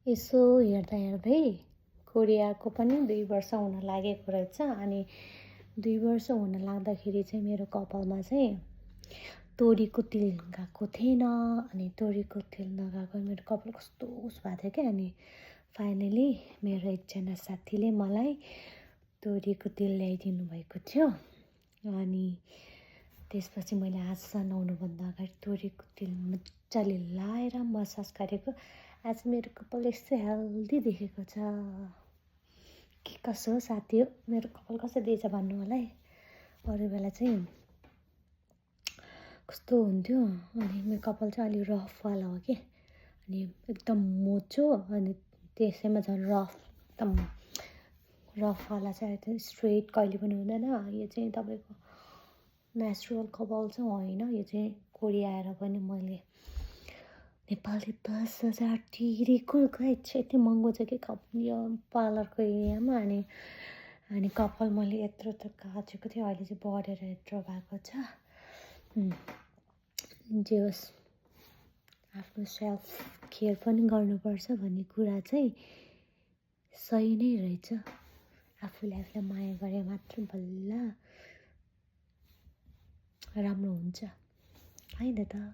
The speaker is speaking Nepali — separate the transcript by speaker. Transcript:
Speaker 1: यसो हेर्दा हेर्दै कोरियाको पनि 2 वर्ष हुन लागेको रहेछ। अनि 2 वर्ष हुन लाग्दाखेरि चाहिँ मेरो कपालमा चाहिँ तोरीको तेल गएको थिएन। अनि तोरीको तेल नगएको मेरो कपाल कस्तो उस भएको थियो क्या। अनि फाइनली मेरो एकजना साथीले मलाई तोरीको तेल ल्याइदिनु भएको थियो। अनि त्यसपछि मैले आज नुहाउनुभन्दा अगाडि तोरीको तेल मजाले लाएर मसाज गरेको। आज मेरो कपाल यस्तो हेल्दी देखेको छ। के कसो हो साथी हो, मेरो कपाल कसो दिएछ भन्नु होला है। अरू बेला चाहिँ कस्तो हुन्थ्यो। अनि मेरो कपाल चाहिँ अलि रफवाला हो कि। अनि एकदम मोचो अनि त्यसैमा झन् रफ, एकदम रफवाला चाहिँ त्यो स्ट्रेट कहिले पनि हुँदैन। यो चाहिँ तपाईँको नेचुरल कपाल चाहिँ होइन। यो चाहिँ कोरिया आएर पनि मैले नेपाली 10,000 तिरेको खै यति महँगो छ कि यो पार्लरको एरियामा। अनि कपाल मैले यत्रो त काचेको थियो, अहिले चाहिँ बढेर यत्रो भएको छ। जे होस्, आफ्नो सेल्फ केयर पनि गर्नुपर्छ भन्ने कुरा चाहिँ सही नै रहेछ। आफूले आफूलाई माया गरे मात्र बल्ल राम्रो हुन्छ होइन त।